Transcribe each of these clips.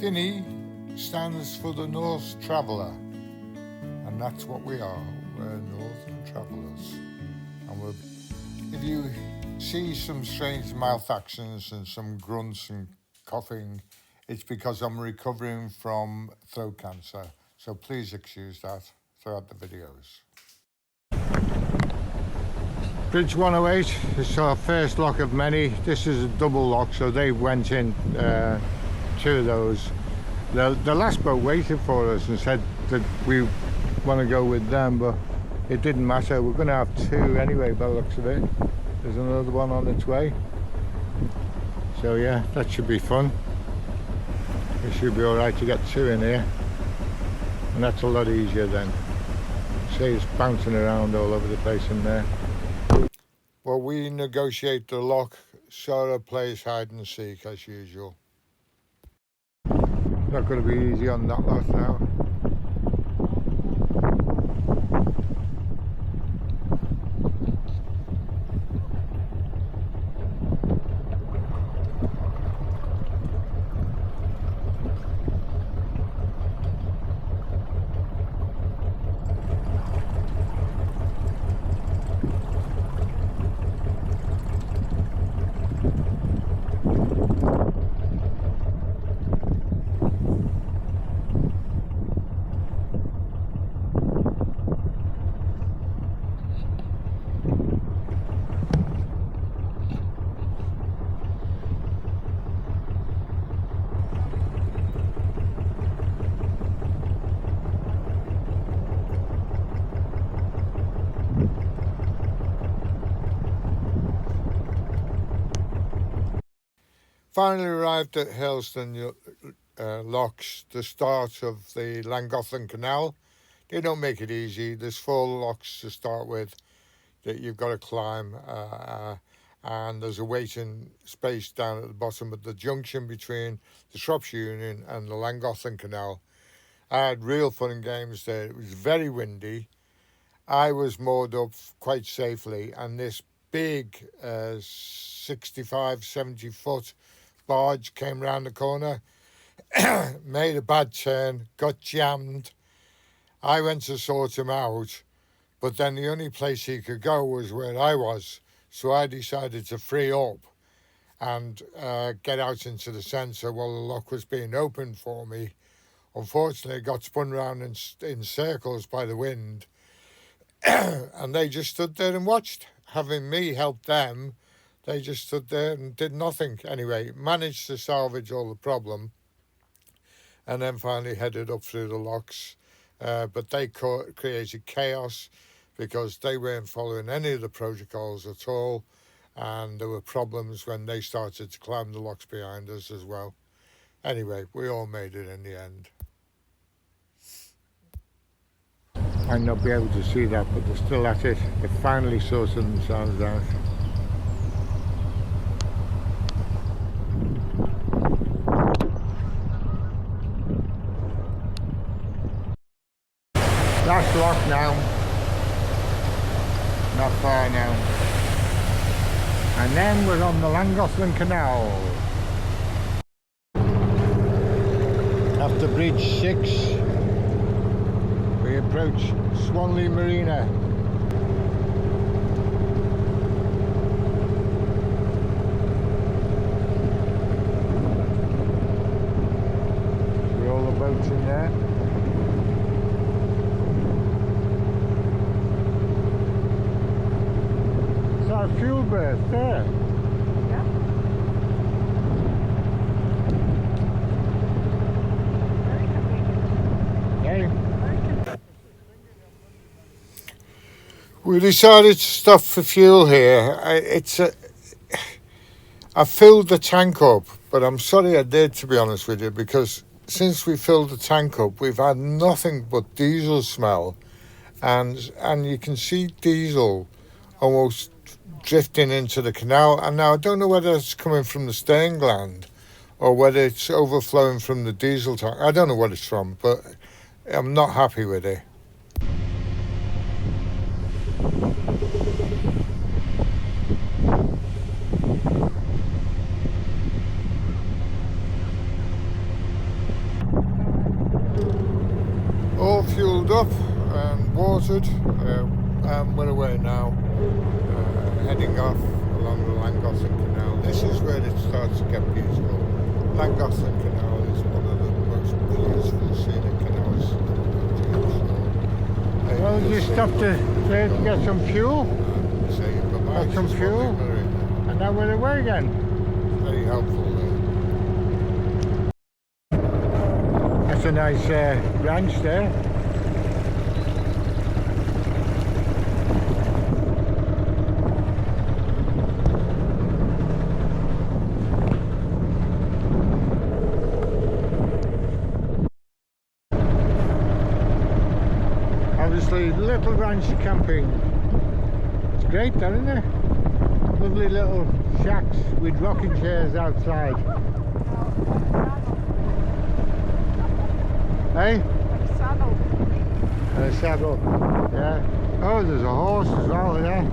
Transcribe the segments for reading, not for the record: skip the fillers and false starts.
Skinny stands for the North Traveller, and that's what we are. We're Northern Travellers. And if you see some strange mouth actions and some grunts and coughing, it's because I'm recovering from throat cancer. So please excuse that throughout the videos. Bridge 108 is our first lock of many. This is a double lock, so they went in two of those. The last boat waited for us and said that we want to go with them, but it didn't matter. We're going to have two anyway by the looks of it. There's another one on its way. So yeah, that should be fun. It should be alright to get two in here. And that's a lot easier then. See, it's bouncing around all over the place in there. Well, we negotiate the lock. Sarah plays hide and seek as usual. Not going to be easy on that lot now. Finally arrived at Helston locks, the start of the Llangollen Canal. They don't make it easy. There's 4 locks to start with that you've got to climb, and there's a waiting space down at the bottom of the junction between the Shropshire Union and the Llangollen Canal. I had real fun and games there. It was very windy. I was moored up quite safely, and this big 65, 70 foot barge came round the corner, made a bad turn, got jammed. I went to sort him out, but then the only place he could go was where I was. So I decided to free up and get out into the centre while the lock was being opened for me. Unfortunately, it got spun round in circles by the wind, and they just stood there and watched. Having me help them, they just stood there and did nothing. Anyway, managed to salvage all the problem and then finally headed up through the locks. But they created chaos because they weren't following any of the protocols at all. And there were problems when they started to climb the locks behind us as well. Anyway, we all made it in the end. Might not be able to see that, but they're still at it. They finally sorted themselves out. Last lock now, not far now, and then we're on the Llangollen Canal. After bridge 6, we approach Swanley Marina. See all the boats in there. Our fuel berth there. Yeah. Hey. We decided to stop for fuel here. I filled the tank up, but I'm sorry I did, to be honest with you, because since we filled the tank up, we've had nothing but diesel smell, and you can see diesel almost drifting into the canal. And now I don't know whether it's coming from the stern gland or whether it's overflowing from the diesel tank. I don't know what it's from, but I'm not happy with it. All fueled up and watered, and we're away now, heading off along the Llangollen Canal. This is where it starts to get beautiful. Llangollen Canal is one of the most beautiful scenic canals in the country. Well, we just stopped there to get some fuel. Got some fuel, and now we're away again. Very helpful there. That's a nice ranch there. Obviously, little ranch camping. It's great, isn't it? Lovely little shacks with rocking chairs outside. Hey? A saddle. And a saddle, yeah. Oh, there's a horse as well, yeah.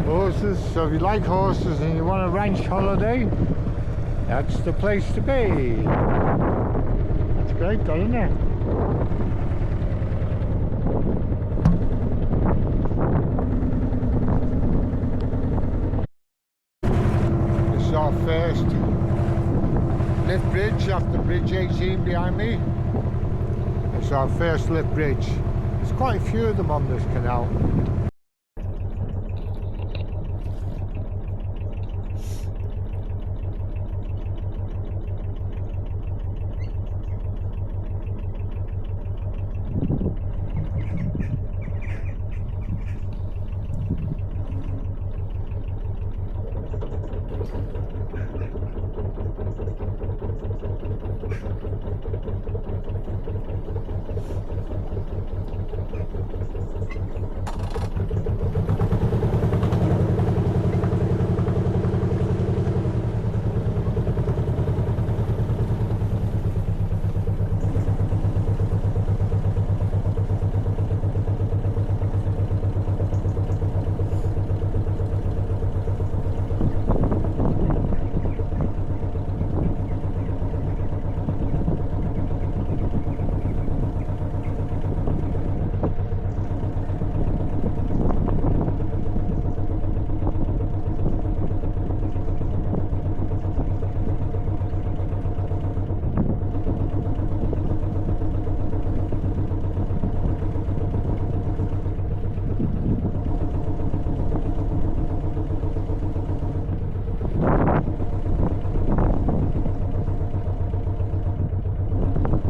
Horses, so if you like horses and you want a ranch holiday, that's the place to be. That's great, isn't it? Our first lift bridge after bridge 18 behind me. It's our first lift bridge. There's quite a few of them on this canal.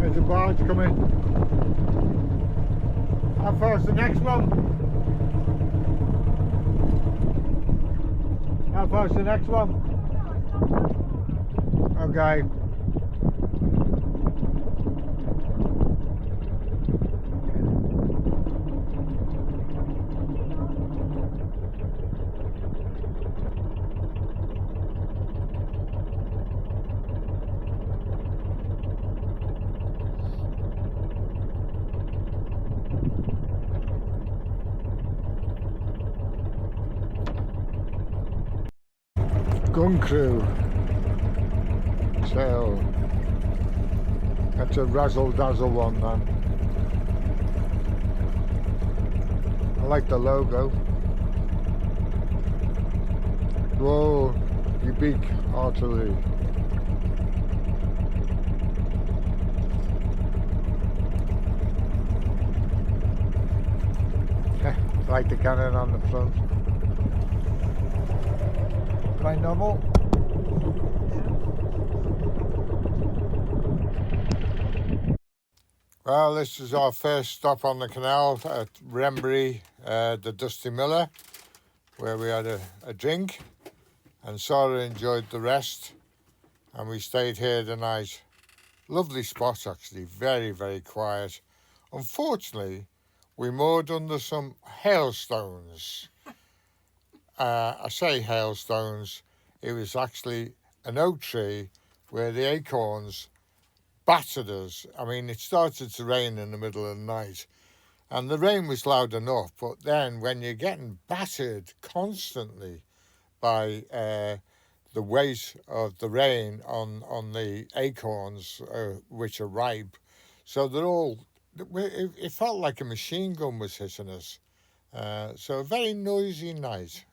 There's a barge coming. How far's the next one? How far's the next one? Okay. Gun crew. So that's a razzle dazzle one then. I like the logo. Whoa, you big artillery. Like the cannon on the front. Quite novel. Well, this is our first stop on the canal at Rembury, the Dusty Miller, where we had a drink, and Sarah enjoyed the rest, and we stayed here the night. Lovely spot, actually, very, very quiet. Unfortunately, we moored under some hailstones. I say hailstones, it was actually an oak tree where the acorns battered us. I mean, it started to rain in the middle of the night, and the rain was loud enough, but then when you're getting battered constantly by the weight of the rain on the acorns, which are ripe, So they're all. It felt like a machine gun was hitting us. So a very noisy night.